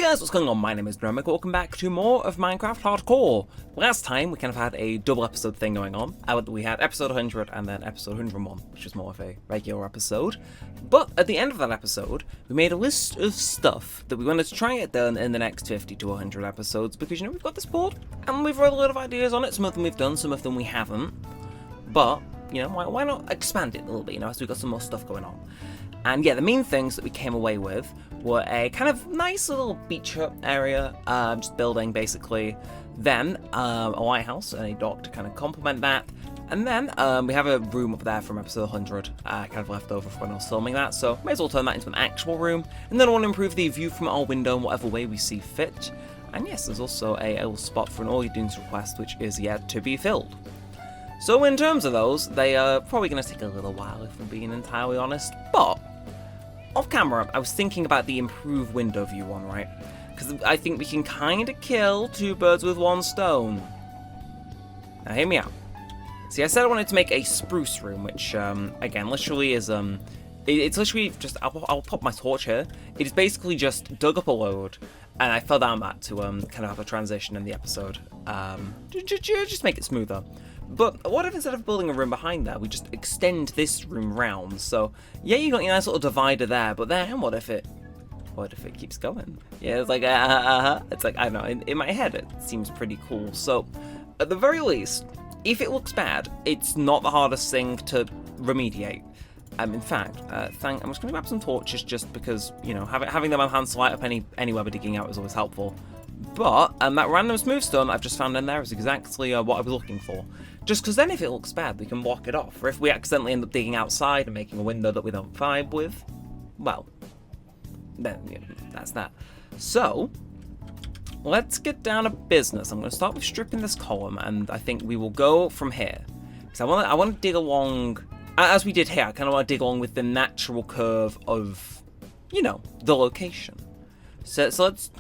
guys, what's going on? My name is Neremik. Welcome back to more of Minecraft Hardcore. Last time, we kind of had a double episode thing going on. We had episode 100 and then episode 101, which was more of a regular episode. But at the end of that episode, we made a list of stuff that we wanted to try and get done in the next 50 to 100 episodes, because, you know, we've got this board, and we've wrote a lot of ideas on it. Some of them we've done, some of them we haven't. But, you know, why not expand it a little bit, you know, as we've got some more stuff going on. And yeah, the main things that we came away with were a kind of nice little beach hut area, just building basically. Then a lighthouse and a dock to kind of complement that. And then we have a room up there from episode 100, kind of left over from when I was filming that. So may as well turn that into an actual room. And then I want to improve the view from our window in whatever way we see fit. And yes, there's also a little spot for an All You Dunes request, which is yet to be filled. So in terms of those, they are probably going to take a little while, if I'm being entirely honest. But off camera, I was thinking about the improved window view one, right? Because I think we can kind of kill two birds with one stone. Now hear me out. See, I said I wanted to make a spruce room, which, again, literally is, it's literally just, I'll pop my torch here. It is basically just dug up a load, and I fell down that to, kind of have a transition in the episode. Just make it smoother. But what if instead of building a room behind there, we just extend this room round? So, yeah, you got your nice little divider there, but then what if it keeps going? Yeah, it's like, it's like, I don't know, in my head it seems pretty cool. So, at the very least, if it looks bad, it's not the hardest thing to remediate. In fact, I'm just going to grab some torches just because, you know, having them on hand to light up anywhere we're digging out is always helpful. But that random smooth stone I've just found in there is exactly what I was looking for. Just because then if it looks bad, we can block it off. Or if we accidentally end up digging outside and making a window that we don't vibe with, well, then you know, that's that. So, let's get down to business. I'm going to start with stripping this column, and I think we will go from here. Because I want to dig along, as we did here, I kind of want to dig along with the natural curve of, you know, the location. So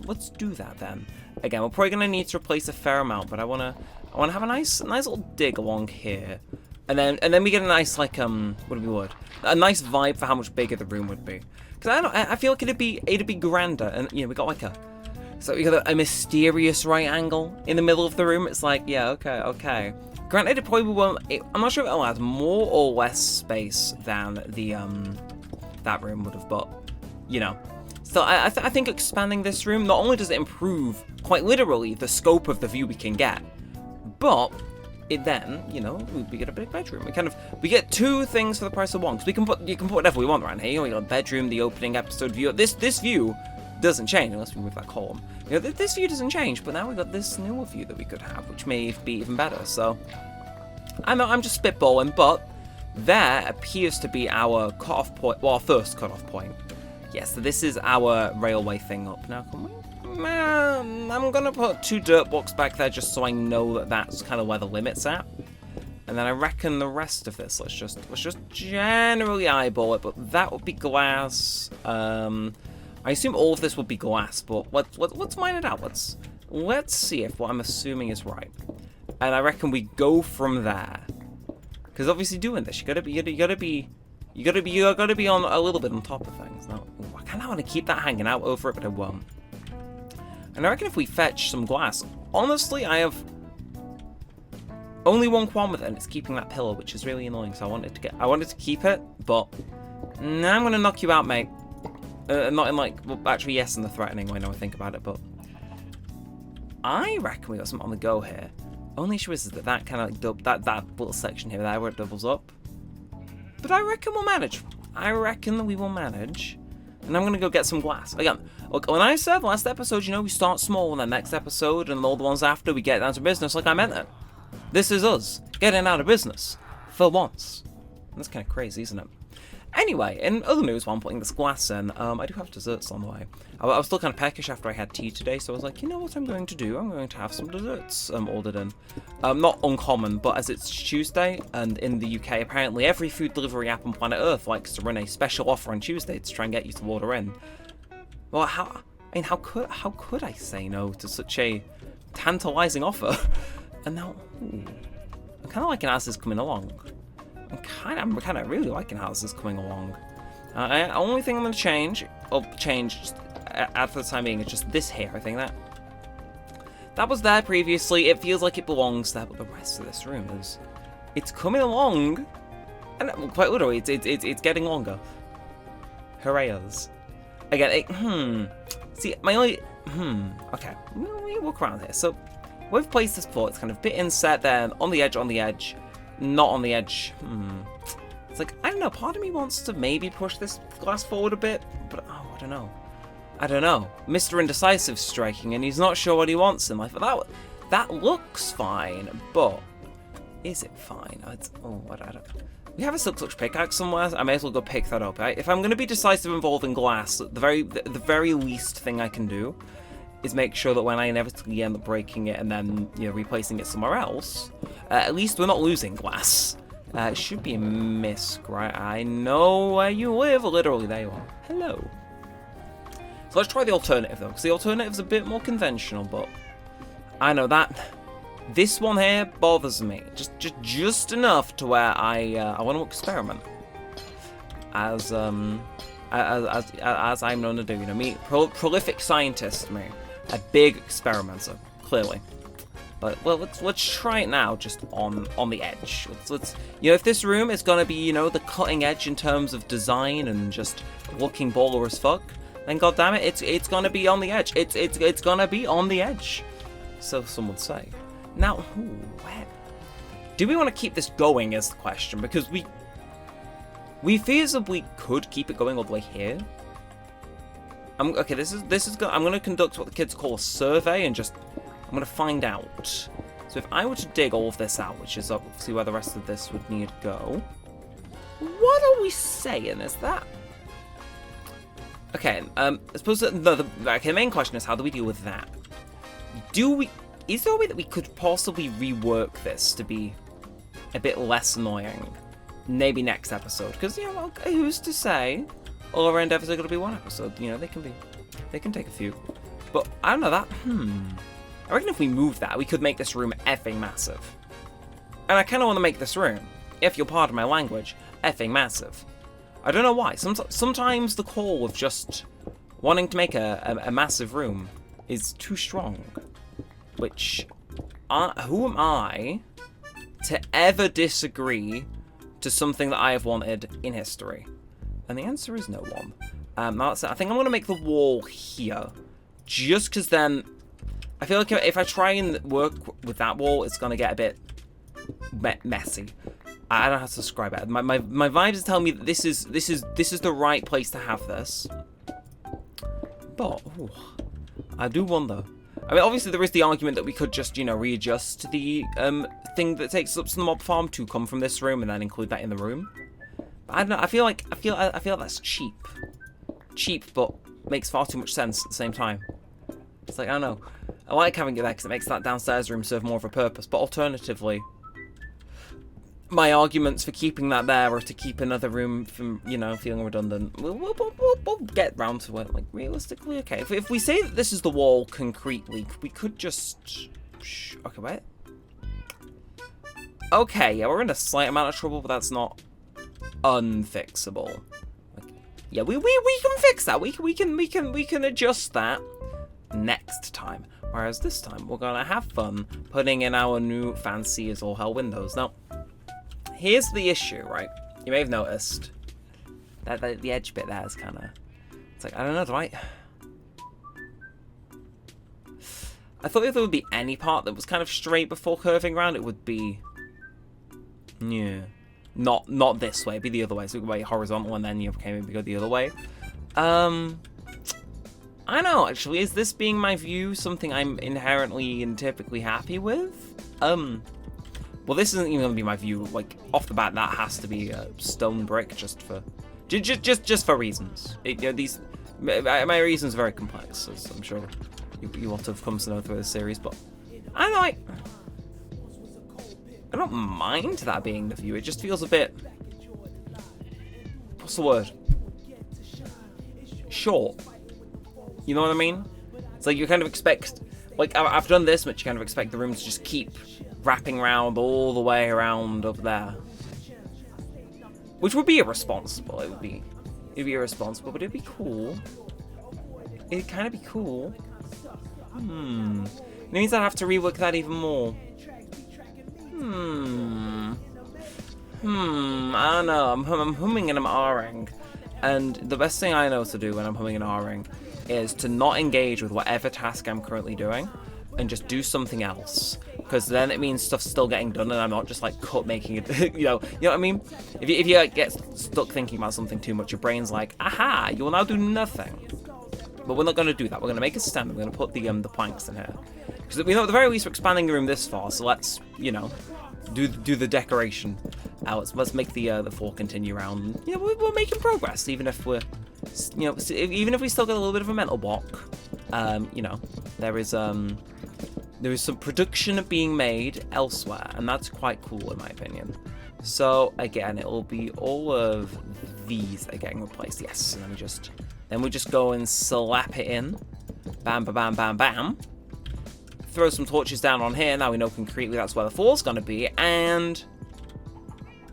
let's do that then. Again, we're probably gonna need to replace a fair amount, but I wanna have a nice little dig along here, and then we get a nice like a nice vibe for how much bigger the room would be. Because I feel like it'd be grander, and you know we got a mysterious right angle in the middle of the room. It's like, yeah, okay. Granted, it probably won't. I'm not sure if it'll add more or less space than the that room would have, but you know. So I think expanding this room, not only does it improve, quite literally, the scope of the view we can get, but it then, you know, we get a big bedroom. We get two things for the price of one. Because you can put whatever we want around here. You know, we got a bedroom, the opening episode view. This view doesn't change unless we move that column. You know, this view doesn't change, but now we got this newer view that we could have, which may be even better. So I know I'm just spitballing, but there appears to be our cutoff point. Well, our first cutoff point. Yes, so this is our railway thing up. Now, can we? I'm going to put 2 dirt blocks back there just so I know that that's kind of where the limit's at. And then I reckon the rest of this, let's just generally eyeball it, but that would be glass. I assume all of this would be glass, but let's mine it out. Let's see if what I'm assuming is right. And I reckon we go from there. Because obviously doing this, you gotta be on a little bit on top of things. Now, I kind of want to keep that hanging out over it, but I won't. And I reckon if we fetch some glass, honestly, I have only one qualm with it, and it's keeping that pillar, which is really annoying. So I wanted to keep it, but now I'm gonna knock you out, mate. Not in like, well, actually, yes, in the threatening way. Now I think about it, but I reckon we got something on the go here. Only issue is that kind of like that little section here, there where it doubles up. But I reckon we'll manage. I reckon we will manage. And I'm going to go get some glass. Again, look, when I said last episode, you know, we start small, and then next episode and all the ones after, we get down to business, like I meant it. This is us getting out of business. For once. That's kind of crazy, isn't it? Anyway, in other news, while I'm putting this glass in, I do have desserts on the way. I was still kind of peckish after I had tea today, so I was like, you know what I'm going to do? I'm going to have some desserts ordered in. Not uncommon, but as it's Tuesday, and in the UK, apparently every food delivery app on planet Earth likes to run a special offer on Tuesday to try and get you to order in. Well, how could I say no to such a tantalizing offer? And now, I'm kind of liking how this is coming along. I'm kind of really liking how this is coming along. Only thing I'm going to change add for the time being is just this here. I think that was there previously. It feels like it belongs there, but the rest of this room it's coming along, and quite literally, it's getting longer. Hooray-us. Again, see, my only, okay, we walk around here. So, we've placed this before. It's kind of bit inset there, on the edge, not on the edge. It's like, I don't know, part of me wants to maybe push this glass forward a bit, but, I don't know. Mr. Indecisive striking, and he's not sure what he wants in life. But that looks fine, but is it fine? I don't. We have a silk touch pickaxe somewhere. I may as well go pick that up. Right? If I'm going to be decisive involving glass, the very least thing I can do is make sure that when I inevitably end up breaking it and then replacing it somewhere else, at least we're not losing glass. It should be a misc, right? I know where you live. Literally, there you are. Hello. So let's try the alternative though, because the alternative's a bit more conventional, but I know that this one here bothers me just enough to where I want to experiment, as I'm known to do. Me, prolific scientist, me, a big experimenter, clearly. But well, let's try it now, just on the edge. Let's if this room is gonna be the cutting edge in terms of design and just looking baller as fuck, then goddammit, it's gonna be on the edge. It's gonna be on the edge. So some would say. Now, where do we want to keep this going is the question, because we feasibly could keep it going all the way here. Okay, this is I'm gonna conduct what the kids call a survey and I'm gonna find out. So if I were to dig all of this out, which is obviously where the rest of this would need to go, what are we saying? Is that okay? I suppose the main question is, how do we deal with that? Is there a way that we could possibly rework this to be a bit less annoying? Maybe next episode, because who's to say all our endeavors are going to be one episode? They can take a few, but I don't know that. I reckon if we move that, we could make this room effing massive. And I kind of want to make this room, if you'll pardon my language, effing massive. I don't know why. Sometimes the call of just wanting to make a massive room is too strong. Which, who am I to ever disagree to something that I have wanted in history? And the answer is no one. That's it. I think I'm going to make the wall here, just because then I feel like if I try and work with that wall, it's going to get a bit messy. I don't know how to describe it. My vibes is telling me that this is the right place to have this. But I do wonder. I mean, obviously there is the argument that we could just, readjust the thing that takes up the mob farm to come from this room and then include that in the room. But I don't know. I feel like that's cheap. Cheap, but makes far too much sense at the same time. It's like, I don't know. I like having it there because it makes that downstairs room serve more of a purpose. But alternatively, my arguments for keeping that there are to keep another room from, feeling redundant. We'll get round to it, realistically. Okay, if we say that this is the wall concretely, we could just... Okay, wait. Okay, yeah, we're in a slight amount of trouble, but that's not unfixable. Yeah, we can fix that. We can adjust that next time. Whereas this time, we're gonna have fun putting in our new fancy as all hell windows. Now, here's the issue, right? You may have noticed that the edge bit there is kind of... It's like, I don't know, I thought if there would be any part that was kind of straight before curving around, it would be... Yeah. Not this way, it'd be the other way. So it would be horizontal and then maybe go the other way. I don't know, actually. Is this being my view something I'm inherently and typically happy with? Well, this isn't even going to be my view. Off the bat, that has to be a stone brick just for reasons. My reasons are very complex, as I'm sure you lot have come to know through this series. But I don't mind that being the view. It just feels a bit... What's the word? Short. You know what I mean? It's like you kind of expect... I've done this much, you kind of expect the room to just keep wrapping around all the way around up there. Which would be irresponsible. It'd be irresponsible, but it'd be cool. It'd kind of be cool. It means I'd have to rework that even more. I don't know. I'm humming and I'm ahhing. And the best thing I know to do when I'm humming and ahhing is to not engage with whatever task I'm currently doing and just do something else. Because then it means stuff's still getting done and I'm not just like making it, you know what I mean? If you like, get stuck thinking about something too much, your brain's like, aha, you will now do nothing. But we're not going to do that. We're going to make a stand. We're going to put the planks in here. Because we know at the very least we're expanding the room this far, so let's, you know, do the decoration. Let's make the floor continue around. You know, we're making progress, even if we're, you know, even if we still get a little bit of a mental block. You know, there is some production being made elsewhere, and that's quite cool in my opinion. So again, it will be all of these are getting replaced. Yes, and then we just go and slap it in. Bam, ba, bam, bam, bam. Throw some torches down on here. Now we know concretely that's where the floor's gonna be, and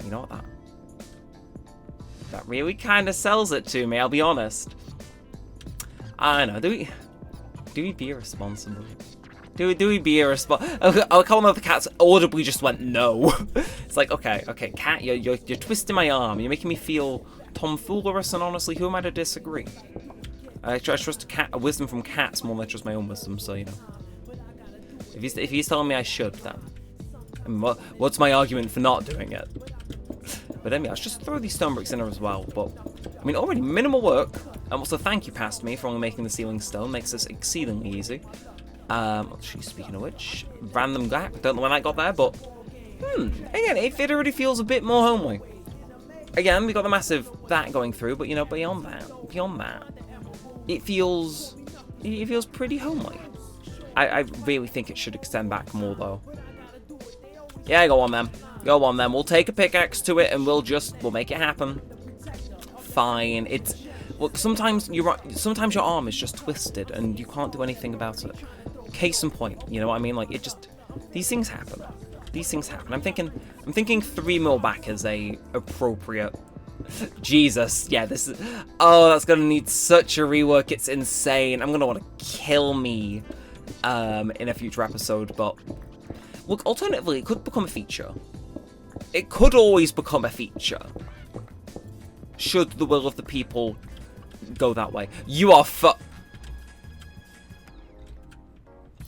you know what, that really kind of sells it to me, I'll be honest. I don't know, do we be irresponsible? Do we be irresponsible? A couple of the cats audibly just went no. It's like, okay, cat, you're twisting my arm. You're making me feel tomfoolerish, and honestly, who am I to disagree? I trust a wisdom from cats more than I trust my own wisdom, so, you know. If he's telling me I should, then I mean, what's my argument for not doing it? But anyway, let's just throw these stone bricks in there as well. But I mean, already minimal work. And also, thank you, past me, for only making the ceiling stone. Makes this exceedingly easy. Actually, speaking of which, random gap. Don't know when I got there, but again, it already feels a bit more homely. Again, we got the massive that going through, but you know, beyond that, it feels pretty homely. I really think it should extend back more though. Yeah, go on then. We'll take a pickaxe to it and we'll make it happen. Fine. Look, sometimes your arm is just twisted and you can't do anything about it. Case in point, you know what I mean? Like these things happen. I'm thinking 3 mil back is a appropriate. Jesus, yeah, that's gonna need such a rework. It's insane. I'm gonna want to kill me in a future episode, but look, alternatively, it could become a feature. It could always become a feature. Should the will of the people go that way. You are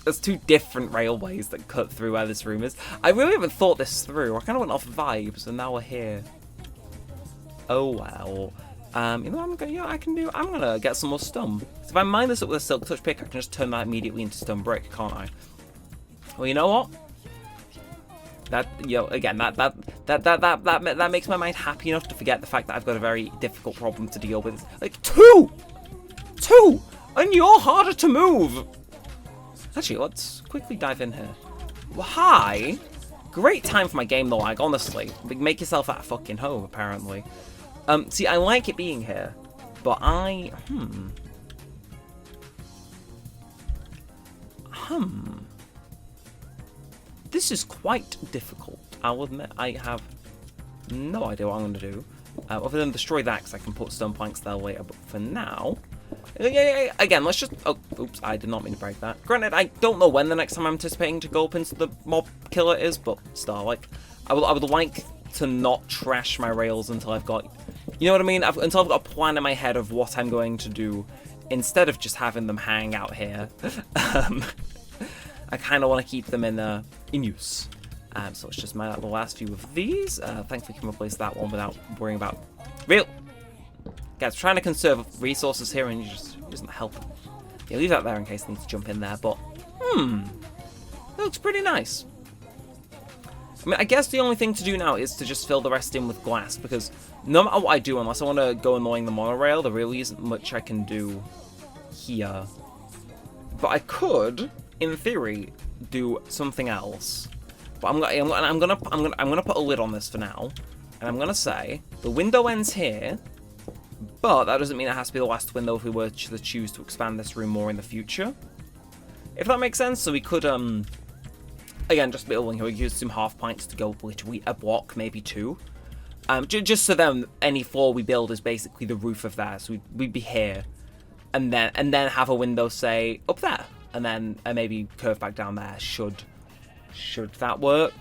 There's 2 different railways that cut through where this room is. I really haven't thought this through. I kind of went off vibes, and now we're here. Oh well. You know what I'm gonna get some more stone. So if I mine this up with a silk touch pick, I can just turn that immediately into stone brick, can't I? Well, you know what? Again, that makes my mind happy enough to forget the fact that I've got a very difficult problem to deal with. Like, 2! And you're harder to move! Actually, let's quickly dive in here. Well, hi! Great time for my game, though, like, honestly. Make yourself at fucking home, apparently. See, I like it being here, but This is quite difficult, I'll admit. I have no idea what I'm going to do. Other than destroy that, because I can put stone planks there later, but for now... Again, let's just... Oh, oops, I did not mean to break that. Granted, I don't know when the next time I'm anticipating to go up into the mob killer is, but still, like, I would like to not trash my rails until I've got... You know what I mean? Until I've got a plan in my head of what I'm going to do, instead of just having them hang out here. I kind of want to keep them in use. So let's just mine out the last few of these. Thankfully, we can replace that one without worrying about... Guys, trying to conserve resources here and it doesn't help. Yeah, leave that there in case I need to jump in there, but... That looks pretty nice. I mean, I guess the only thing to do now is to just fill the rest in with glass, because no matter what I do, unless I want to go annoying the monorail, there really isn't much I can do here. But I could, in theory, do something else. But I'm gonna put a lid on this for now, and I'm gonna say the window ends here. But that doesn't mean it has to be the last window if we were to choose to expand this room more in the future. If that makes sense. So we could, again, just building here, we could use some half planks to go literally a block, maybe 2. Just so then any floor we build is basically the roof of that. So we'd be here. and then have a window, say, up there, and then maybe curve back down there. Should that work?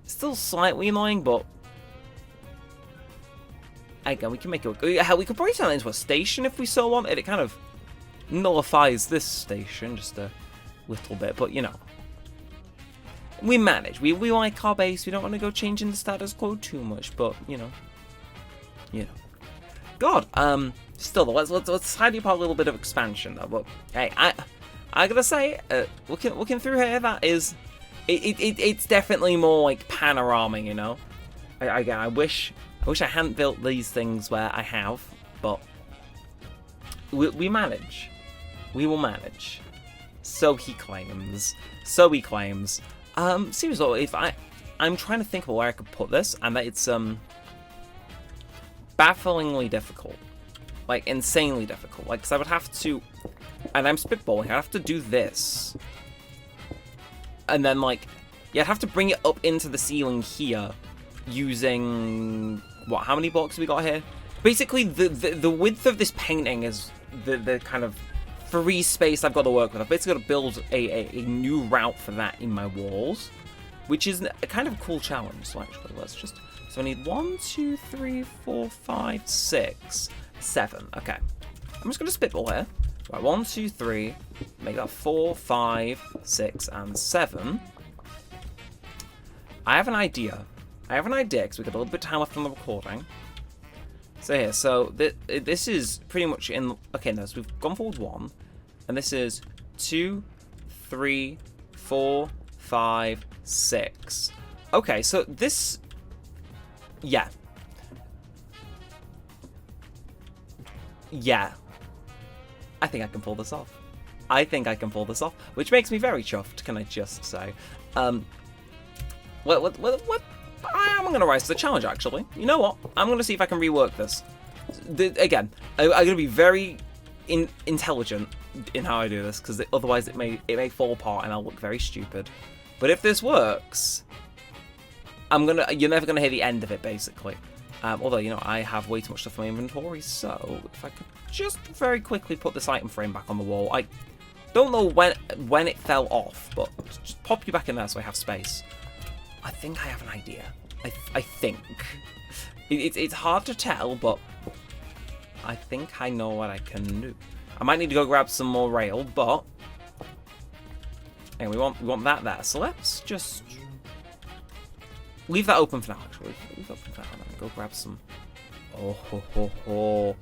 Still slightly annoying, but again, we can make it work. Hell, we could probably turn it into a station if we so wanted. It kind of nullifies this station just a little bit, but you know, we manage. We like our base. We don't want to go changing the status quo too much, but you know. God, still though, let's tidy up a little bit of expansion though. But hey, I gotta say, looking through here, that is, it's definitely more like panorama, you know. I wish I hadn't built these things where I have, but we manage. We will manage. So he claims. Seriously, if I'm trying to think of where I could put this, and that it's bafflingly difficult, like insanely difficult. Like, cause I would have to, and I'm spitballing. I'd have to do this, and then like, yeah, I'd have to bring it up into the ceiling here, using what? How many blocks have we got here? Basically, the width of this painting is the kind of free space I've got to work with. I've basically got to build a new route for that in my walls, which is a kind of cool challenge. So actually, let's just. So I need 1, 2, 3, 4, 5, 6, 7. Okay. I'm just going to spitball here. Right, 1, 2, 3. Make that 4, 5, 6, and 7. I have an idea. Because we got a little bit of time left on the recording. So here, so this is pretty much in. Okay, no, so we've gone forward 1. And this is 2, 3, 4, 5, 6. Okay, so this. Yeah. I think I can pull this off. Which makes me very chuffed, can I just say. What? I am going to rise to the challenge, actually. You know what? I'm going to see if I can rework this. Again, I'm going to be very intelligent in how I do this, because otherwise it may fall apart and I'll look very stupid. But if this works, you're never gonna hear the end of it, basically. Although, you know, I have way too much stuff in my inventory, so if I could just very quickly put this item frame back on the wall. I don't know when it fell off, but just pop you back in there so I have space. I think I have an idea. I think. It's hard to tell, but I think I know what I can do. I might need to go grab some more rail, but anyway, we want that there. So let's just leave that open for now, actually. Leave that open for now, and then go grab some. Oh, ho, ho, ho.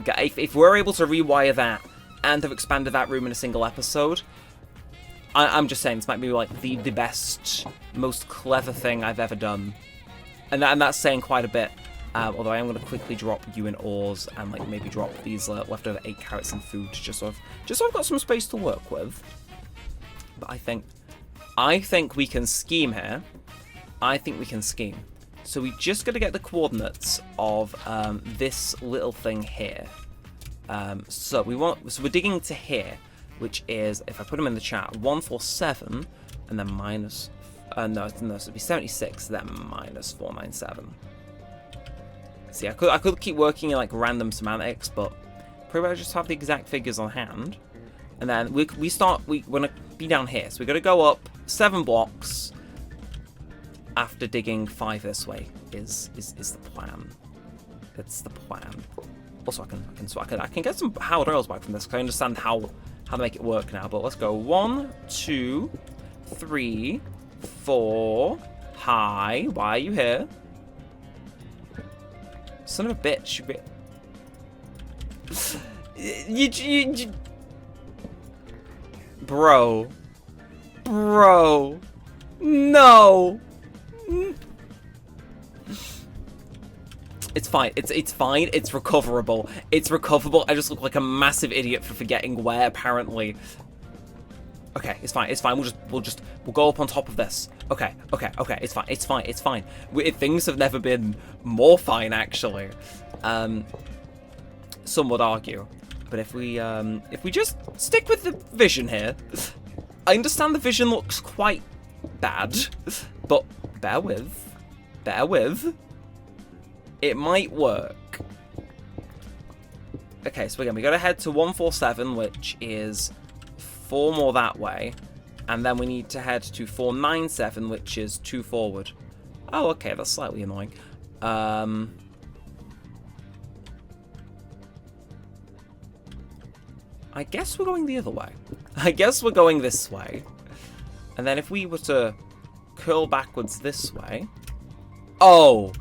If we're able to rewire that and have expanded that room in a single episode, I'm just saying this might be like the best, most clever thing I've ever done. And that's saying quite a bit. Although I am going to quickly drop you in ores and like maybe drop these leftover 8 carrots in food just so I've got some space to work with. But I think we can scheme here. So we just got to get the coordinates of this little thing here. So we're digging to here, which is, if I put them in the chat, 147 and then minus. No, so it'd be 76, then minus 497. See, I could keep working in like random semantics, but probably I just have the exact figures on hand. And then we're gonna be down here, so we're gonna go up 7 blocks after digging 5 this way. Is the plan? It's the plan. Also, I can get some howled rails back from this because I understand how to make it work now. But let's go 1, 2, 3, 4. Hi, why are you here? Son of a bitch. You Bro. No. It's fine. It's fine. It's recoverable. I just look like a massive idiot for forgetting where, apparently. Okay, it's fine. We'll go up on top of this. Okay. It's fine. Things have never been more fine, actually. Some would argue. But if we just stick with the vision here, I understand the vision looks quite bad, but bear with. It might work. Okay, so again, we gotta head to 147, which is 4 more that way. And then we need to head to 497, which is 2 forward. Oh, okay, that's slightly annoying. I guess we're going the other way. I guess we're going this way. And then if we were to curl backwards this way... Oh!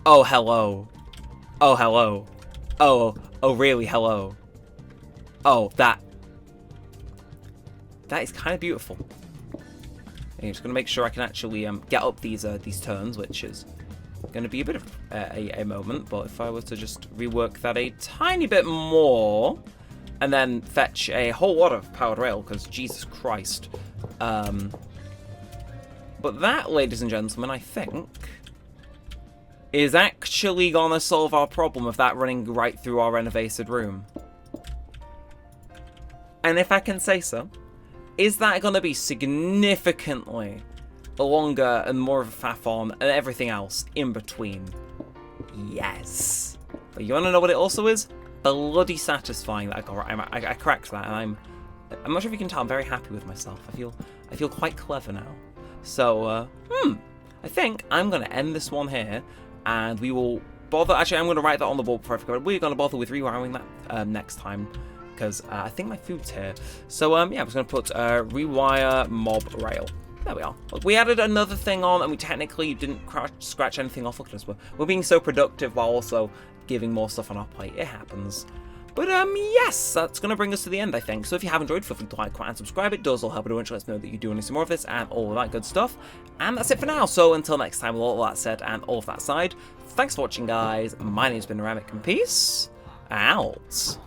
Oh, hello. Oh, hello. Oh, oh, really, hello. Oh, that is kind of beautiful. And I'm just going to make sure I can actually get up these turns, which is going to be a bit of a moment. But if I were to just rework that a tiny bit more... And then fetch a whole lot of powered rail, because Jesus Christ. But that, ladies and gentlemen, I think, is actually gonna solve our problem of that running right through our renovated room. And if I can say so, is that gonna be significantly longer and more of a faff on and everything else in between? Yes. But you wanna know what it also is? Bloody satisfying that I cracked that, and I'm not sure if you can tell, I'm very happy with myself. I feel quite clever now. So I think I'm gonna end this one here, and we will bother. Actually, I'm gonna write that on the board before I forget. We're gonna bother with rewiring that next time, because I think my food's here. So yeah, I'm just gonna put rewire mob rail. There we are. Look, we added another thing on, and we technically didn't scratch anything off. Look at us. We're being so productive while also giving more stuff on our plate. It happens. But yes, that's going to bring us to the end, I think. So if you have enjoyed, feel free to like, comment, and subscribe. It does all help. It eventually lets us know that you do want to see more of this and all of that good stuff. And that's it for now. So until next time, with all that said and all of that side, thanks for watching, guys. My name's been Neremik, and peace out.